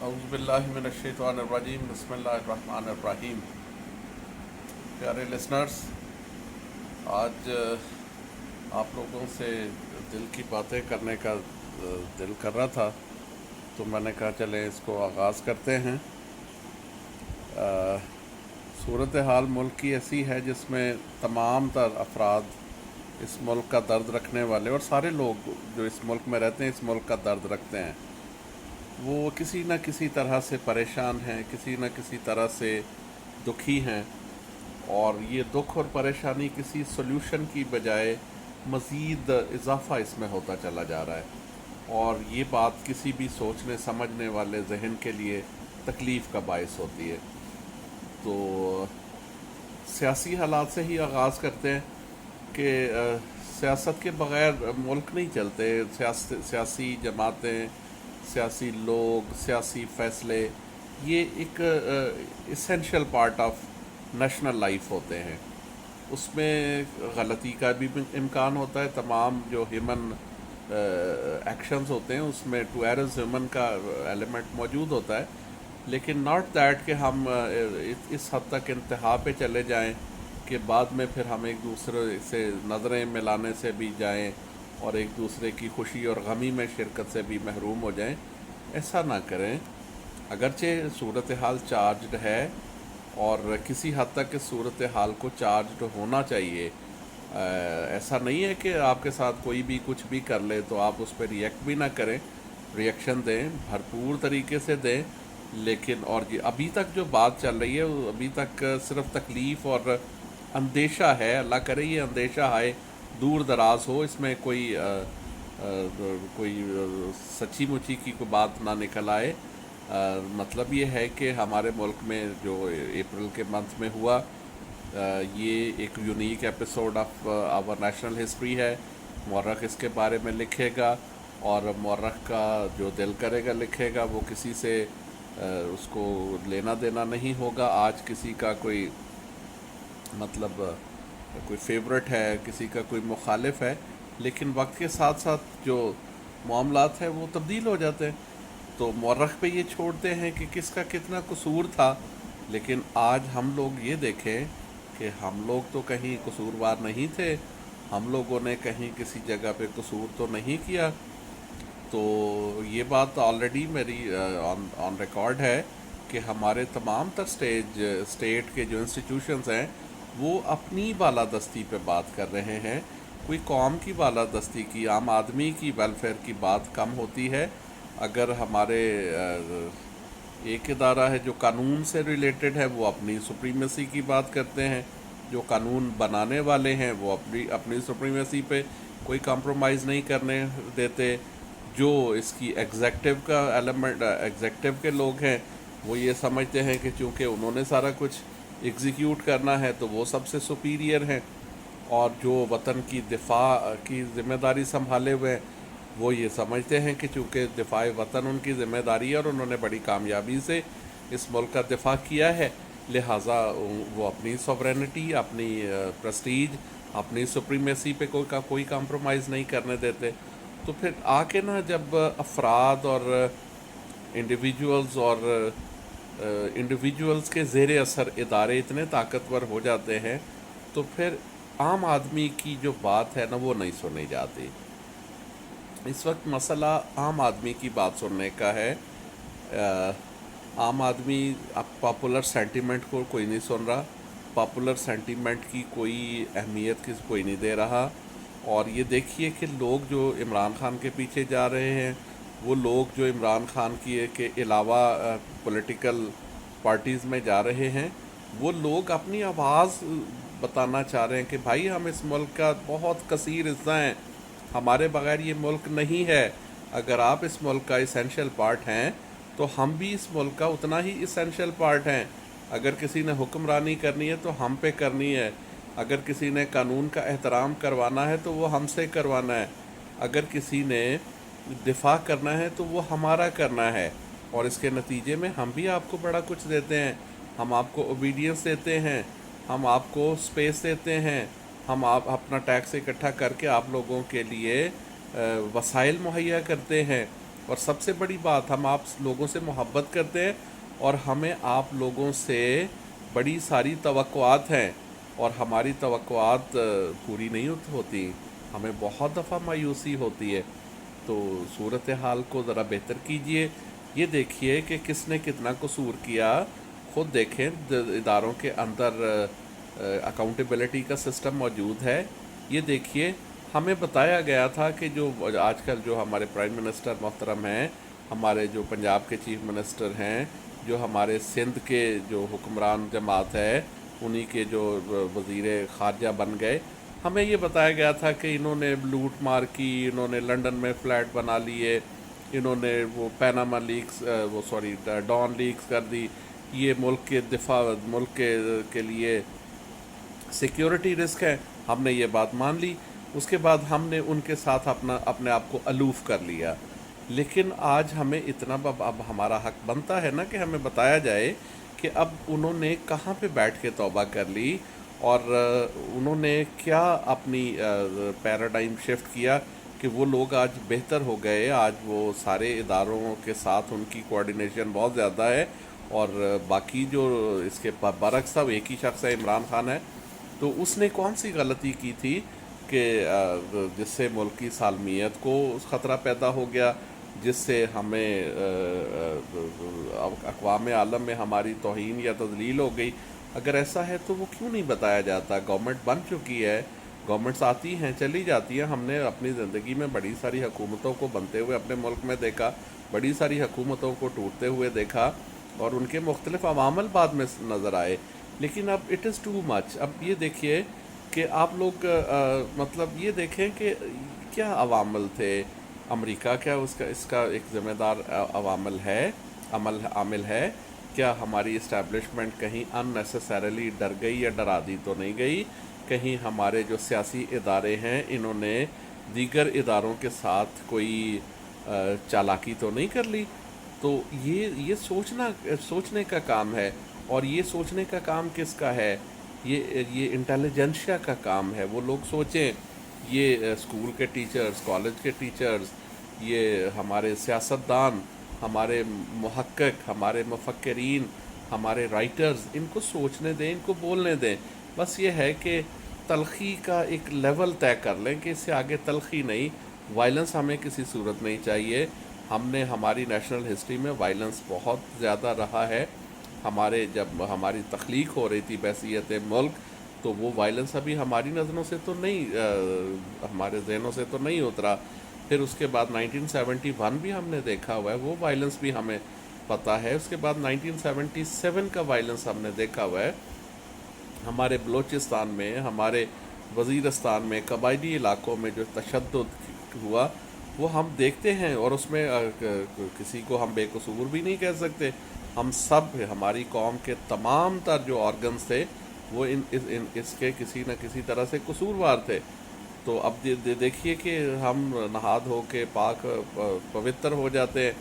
اعوذ باللہ من الشیطان الرجیم بسم اللہ الرحمن الرحیم. پیارے لسنرز، آج آپ لوگوں سے دل کی باتیں کرنے کا دل کر رہا تھا، تو میں نے کہا چلیں اس کو آغاز کرتے ہیں. صورتحال ملک کی ایسی ہے جس میں تمام تر افراد اس ملک کا درد رکھنے والے، اور سارے لوگ جو اس ملک میں رہتے ہیں اس ملک کا درد رکھتے ہیں، وہ کسی نہ کسی طرح سے پریشان ہیں، کسی نہ کسی طرح سے دکھی ہیں. اور یہ دکھ اور پریشانی کسی سولوشن کی بجائے مزید اضافہ اس میں ہوتا چلا جا رہا ہے، اور یہ بات کسی بھی سوچنے سمجھنے والے ذہن کے لیے تکلیف کا باعث ہوتی ہے. تو سیاسی حالات سے ہی آغاز کرتے ہیں کہ سیاست کے بغیر ملک نہیں چلتے. سیاسی جماعتیں، سیاسی لوگ، سیاسی فیصلے، یہ ایک essential part of national life ہوتے ہیں. اس میں غلطی کا بھی امکان ہوتا ہے. تمام جو ہیومن ایکشنز ہوتے ہیں اس میں ٹو ایرز ہیومن کا ایلیمنٹ موجود ہوتا ہے، لیکن ناٹ دیٹ کہ ہم اس حد تک انتہا پہ چلے جائیں کہ بعد میں پھر ہم ایک دوسرے سے نظریں ملانے سے بھی جائیں اور ایک دوسرے کی خوشی اور غمی میں شرکت سے بھی محروم ہو جائیں. ایسا نہ کریں. اگرچہ صورتحال چارجڈ ہے اور کسی حد تک اس صورتحال کو چارجڈ ہونا چاہیے. ایسا نہیں ہے کہ آپ کے ساتھ کوئی بھی کچھ بھی کر لے تو آپ اس پہ ریئیکٹ بھی نہ کریں. ریئیکشن دیں، بھرپور طریقے سے دیں، لیکن اور ابھی تک جو بات چل رہی ہے وہ ابھی تک صرف تکلیف اور اندیشہ ہے. اللہ کرے یہ اندیشہ ہے دور دراز ہو، اس میں کوئی سچی مچی کی کوئی بات نہ نکل آئے. مطلب یہ ہے کہ ہمارے ملک میں جو اپریل کے منتھ میں ہوا، یہ ایک unique episode of our national history ہے. مورخ اس کے بارے میں لکھے گا، اور مورخ کا جو دل کرے گا لکھے گا. وہ کسی سے اس کو لینا دینا نہیں ہوگا. آج کسی کا کوئی مطلب کوئی فیورٹ ہے، کسی کا کوئی مخالف ہے، لیکن وقت کے ساتھ ساتھ جو معاملات ہیں وہ تبدیل ہو جاتے ہیں. تو مورخ پہ یہ چھوڑتے ہیں کہ کس کا کتنا قصور تھا، لیکن آج ہم لوگ یہ دیکھیں کہ ہم لوگ تو کہیں قصوروار نہیں تھے. ہم لوگوں نے کہیں کسی جگہ پہ قصور تو نہیں کیا. تو یہ بات آلریڈی میری آن ریکارڈ ہے کہ ہمارے تمام تر اسٹیٹ کے جو انسٹیٹیوشنز ہیں وہ اپنی بالادستی پہ بات کر رہے ہیں. کوئی قوم کی بالادستی کی، عام آدمی کی ویلفیئر کی بات کم ہوتی ہے. اگر ہمارے ایک ادارہ ہے جو قانون سے ریلیٹڈ ہے، وہ اپنی سپریمیسی کی بات کرتے ہیں. جو قانون بنانے والے ہیں وہ اپنی سپریمیسی پہ کوئی کمپرومائز نہیں کرنے دیتے. جو اس کی ایگزیکٹو کا ایلیمنٹ، ایگزیکٹو کے لوگ ہیں، وہ یہ سمجھتے ہیں کہ چونکہ انہوں نے سارا کچھ ایگزیکیوٹ کرنا ہے تو وہ سب سے سپیریئر ہیں. اور جو وطن کی دفاع کی ذمہ داری سنبھالے ہوئے ہیں وہ یہ سمجھتے ہیں کہ چونکہ دفاع وطن ان کی ذمہ داری ہے اور انہوں نے بڑی کامیابی سے اس ملک کا دفاع کیا ہے، لہٰذا وہ اپنی سوورینٹی، اپنی پریسٹیج، اپنی سپریمیسی پہ کوئی کمپرومائز نہیں کرنے دیتے. تو پھر آ کے نا جب افراد اور انڈیویجولز کے زیر اثر ادارے اتنے طاقتور ہو جاتے ہیں تو پھر عام آدمی کی جو بات ہے نا وہ نہیں سنی جاتی. اس وقت مسئلہ عام آدمی کی بات سننے کا ہے. عام آدمی اب پاپولر سینٹیمنٹ کو کوئی نہیں سن رہا. پاپولر سینٹیمنٹ کی کوئی اہمیت کوئی نہیں دے رہا. اور یہ دیکھیے کہ لوگ جو عمران خان کے پیچھے جا رہے ہیں، وہ لوگ جو عمران خان کے علاوہ پولیٹیکل پارٹیز میں جا رہے ہیں، وہ لوگ اپنی آواز بتانا چاہ رہے ہیں کہ بھائی ہم اس ملک کا بہت کثیر حصہ ہیں، ہمارے بغیر یہ ملک نہیں ہے. اگر آپ اس ملک کا اسینشیل پارٹ ہیں تو ہم بھی اس ملک کا اتنا ہی اسینشیل پارٹ ہیں. اگر کسی نے حکمرانی کرنی ہے تو ہم پہ کرنی ہے. اگر کسی نے قانون کا احترام کروانا ہے تو وہ ہم سے کروانا ہے. اگر کسی نے دفاع کرنا ہے تو وہ ہمارا کرنا ہے. اور اس کے نتیجے میں ہم بھی آپ کو بڑا کچھ دیتے ہیں. ہم آپ کو اوبیڈینس دیتے ہیں، ہم آپ کو سپیس دیتے ہیں، ہم اپنا ٹیکس اکٹھا کر کے آپ لوگوں کے لیے وسائل مہیا کرتے ہیں. اور سب سے بڑی بات، ہم آپ لوگوں سے محبت کرتے ہیں اور ہمیں آپ لوگوں سے بڑی ساری توقعات ہیں، اور ہماری توقعات پوری نہیں ہوتی، ہمیں بہت دفعہ مایوسی ہوتی ہے۔ تو صورتحال کو ذرا بہتر کیجئے، یہ دیکھیے کہ کس نے کتنا قصور کیا، خود دیکھیں اداروں کے اندر اکاؤنٹیبلٹی کا سسٹم موجود ہے۔ یہ دیکھیے، ہمیں بتایا گیا تھا کہ جو آج کل جو ہمارے پرائم منسٹر محترم ہیں، ہمارے جو پنجاب کے چیف منسٹر ہیں، جو ہمارے سندھ کے جو حکمران جماعت ہے، انہی کے جو وزیر خارجہ بن گئے، ہمیں یہ بتایا گیا تھا کہ انہوں نے لوٹ مار کی، انہوں نے لنڈن میں فلیٹ بنا لیے، انہوں نے وہ پیناما لیکس ڈان لیکس کر دی، یہ ملک کے دفاع، ملک کے لیے سیکیورٹی رسک ہے۔ ہم نے یہ بات مان لی، اس کے بعد ہم نے ان کے ساتھ اپنے آپ کو الوف کر لیا۔ لیکن آج ہمیں اتنا اب ہمارا حق بنتا ہے نا کہ ہمیں بتایا جائے کہ اب انہوں نے کہاں پہ بیٹھ کے توبہ کر لی، اور انہوں نے کیا اپنی پیراڈائم شفٹ کیا کہ وہ لوگ آج بہتر ہو گئے۔ آج وہ سارے اداروں کے ساتھ ان کی کوارڈینیشن بہت زیادہ ہے، اور باقی جو اس کے برعکس تھا وہ ایک ہی شخص ہے، عمران خان ہے۔ تو اس نے کون سی غلطی کی تھی کہ جس سے ملک کی سالمیت کو خطرہ پیدا ہو گیا، جس سے ہمیں اقوام عالم میں ہماری توہین یا تذلیل ہو گئی؟ اگر ایسا ہے تو وہ کیوں نہیں بتایا جاتا؟ گورنمنٹ بن چکی ہے، گورنمنٹس آتی ہیں چلی جاتی ہیں، ہم نے اپنی زندگی میں بڑی ساری حکومتوں کو بنتے ہوئے اپنے ملک میں دیکھا، بڑی ساری حکومتوں کو ٹوٹتے ہوئے دیکھا، اور ان کے مختلف عوامل بعد میں نظر آئے۔ لیکن اب اٹ از ٹو مچ۔ اب یہ دیکھیے کہ آپ لوگ مطلب یہ دیکھیں کہ کیا عوامل تھے۔ امریکہ کیا اس کا ایک ذمہ دار عامل ہے؟ کیا ہماری اسٹیبلشمنٹ کہیں ان نیسیسریلی ڈر گئی یا ڈرا دی تو نہیں گئی؟ کہیں ہمارے جو سیاسی ادارے ہیں انہوں نے دیگر اداروں کے ساتھ کوئی چالاکی تو نہیں کر لی؟ تو یہ سوچنے کا کام ہے، اور یہ سوچنے کا کام کس کا ہے؟ یہ انٹیلیجنشیا کا کام ہے۔ وہ لوگ سوچیں، یہ اسکول کے ٹیچرز، کالج کے ٹیچرز، یہ ہمارے سیاستدان، ہمارے محقق، ہمارے مفکرین، ہمارے رائٹرز، ان کو سوچنے دیں، ان کو بولنے دیں۔ بس یہ ہے کہ تلخی کا ایک لیول طے کر لیں کہ اس سے آگے تلخی نہیں، وائلنس ہمیں کسی صورت نہیں چاہیے۔ ہم نے ہماری نیشنل ہسٹری میں وائلنس بہت زیادہ رہا ہے۔ جب ہماری تخلیق ہو رہی تھی بحیثیت ملک، تو وہ وائلنس ابھی ہماری نظروں سے تو نہیں، ہمارے ذہنوں سے تو نہیں اترا۔ پھر اس کے بعد 1971 بھی ہم نے دیکھا ہوا ہے، وہ وائلنس بھی ہمیں پتہ ہے۔ اس کے بعد 1977 کا وائلنس ہم نے دیکھا ہوا ہے، ہمارے بلوچستان میں، ہمارے وزیرستان میں، قبائلی علاقوں میں جو تشدد ہوا وہ ہم دیکھتے ہیں، اور اس میں کسی کو ہم بے قصور بھی نہیں کہہ سکتے۔ ہم سب، ہماری قوم کے تمام تر جو آرگنز تھے وہ اس کے کسی نہ کسی طرح سے قصوروار تھے۔ تو اب دیکھیے کہ ہم نہاد ہو کے پاک پوتر ہو جاتے ہیں،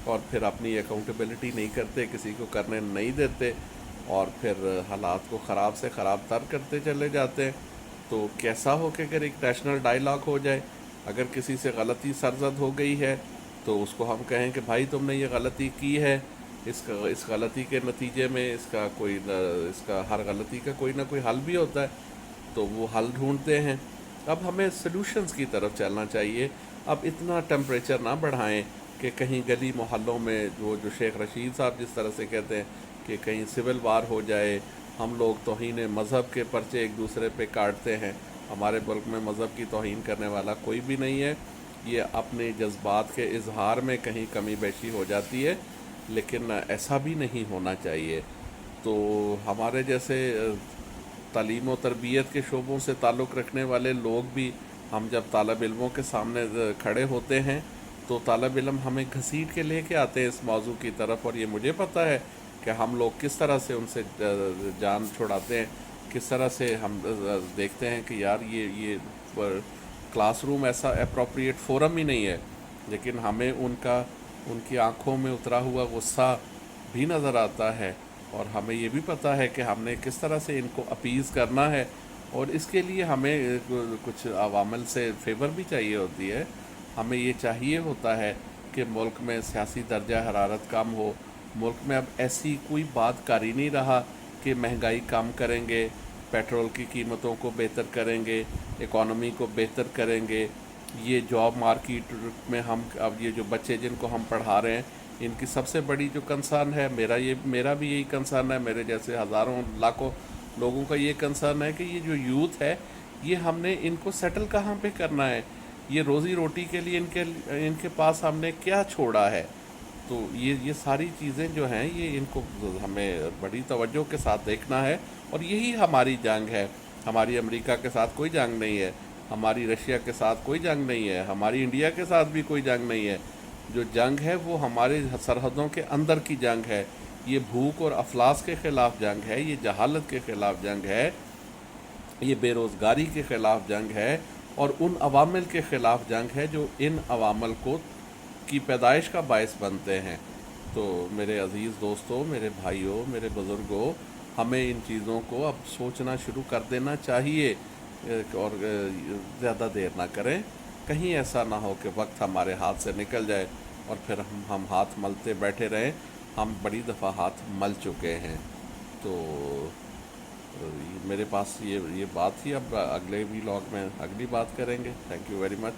اور پھر اپنی اکاؤنٹیبلٹی نہیں کرتے، کسی کو کرنے نہیں دیتے، اور پھر حالات کو خراب سے خراب تر کرتے چلے جاتے ہیں۔ تو کیسا ہو کہ اگر ایک نیشنل ڈائیلاگ ہو جائے، اگر کسی سے غلطی سرزد ہو گئی ہے تو اس کو ہم کہیں کہ بھائی تم نے یہ غلطی کی ہے، اس غلطی کے نتیجے میں اس کا ہر غلطی کا کوئی نہ کوئی حل بھی ہوتا ہے، تو وہ حل ڈھونڈتے ہیں۔ اب ہمیں سلوشنز کی طرف چلنا چاہیے۔ اب اتنا ٹیمپریچر نہ بڑھائیں کہ کہیں گلی محلوں میں وہ جو شیخ رشید صاحب جس طرح سے کہتے ہیں کہ کہیں سول وار ہو جائے، ہم لوگ توہین مذہب کے پرچے ایک دوسرے پہ کاٹتے ہیں۔ ہمارے ملک میں مذہب کی توہین کرنے والا کوئی بھی نہیں ہے، یہ اپنے جذبات کے اظہار میں کہیں کمی بیشی ہو جاتی ہے، لیکن ایسا بھی نہیں ہونا چاہیے۔ تو ہمارے جیسے تعلیم و تربیت کے شعبوں سے تعلق رکھنے والے لوگ بھی، ہم جب طالب علموں کے سامنے کھڑے ہوتے ہیں تو طالب علم ہمیں گھسیٹ کے لے کے آتے ہیں اس موضوع کی طرف، اور یہ مجھے پتہ ہے کہ ہم لوگ کس طرح سے ان سے جان چھڑاتے ہیں، کس طرح سے ہم دیکھتے ہیں کہ یار یہ کلاس روم ایسا اپروپریٹ فورم ہی نہیں ہے، لیکن ہمیں ان کی آنکھوں میں اترا ہوا غصہ بھی نظر آتا ہے، اور ہمیں یہ بھی پتہ ہے کہ ہم نے کس طرح سے ان کو اپیز کرنا ہے، اور اس کے لیے ہمیں کچھ عوامل سے فیور بھی چاہیے ہوتی ہے۔ ہمیں یہ چاہیے ہوتا ہے کہ کہ ملک میں سیاسی درجہ حرارت کم ہو. ملک میں اب ایسی کوئی بات کر ہی نہیں رہا کہ مہنگائی کم کریں گے, پیٹرول کی قیمتوں کو بہتر کریں گے, اکانومی کو بہتر کریں گے. یہ جاب مارکیٹ میں ہم اب یہ جو بچے جن کو ہم پڑھا رہے ہیں, ان کی سب سے بڑی جو کنسرن ہے, میرا بھی یہی کنسرن ہے, میرے جیسے ہزاروں لاکھوں لوگوں کا یہ کنسرن ہے کہ یہ جو یوتھ ہے یہ ہم نے ان کو سیٹل کہاں پہ کرنا ہے, یہ روزی روٹی کے لیے ان کے پاس ہم نے کیا چھوڑا ہے. تو یہ ساری چیزیں جو ہیں یہ ان کو ہمیں بڑی توجہ کے ساتھ دیکھنا ہے, اور یہی ہماری جنگ ہے. ہماری امریکہ کے ساتھ کوئی جنگ نہیں ہے, ہماری رشیا کے ساتھ کوئی جنگ نہیں ہے, ہماری انڈیا کے ساتھ بھی کوئی جنگ نہیں ہے. جو جنگ ہے وہ ہمارے سرحدوں کے اندر کی جنگ ہے. یہ بھوک اور افلاس کے خلاف جنگ ہے, یہ جہالت کے خلاف جنگ ہے, یہ بے روزگاری کے خلاف جنگ ہے, اور ان عوامل کے خلاف جنگ ہے جو ان عوامل کی پیدائش کا باعث بنتے ہیں. تو میرے عزیز دوستوں, میرے بھائیوں, میرے بزرگوں, ہمیں ان چیزوں کو اب سوچنا شروع کر دینا چاہیے, اور زیادہ دیر نہ کریں. کہیں ایسا نہ ہو کہ وقت ہمارے ہاتھ سے نکل جائے اور پھر ہم ہاتھ ملتے بیٹھے رہیں. ہم بڑی دفعہ ہاتھ مل چکے ہیں. تو میرے پاس یہ بات تھی. اب اگلے ویلاگ میں اگلی بات کریں گے. Thank you very much.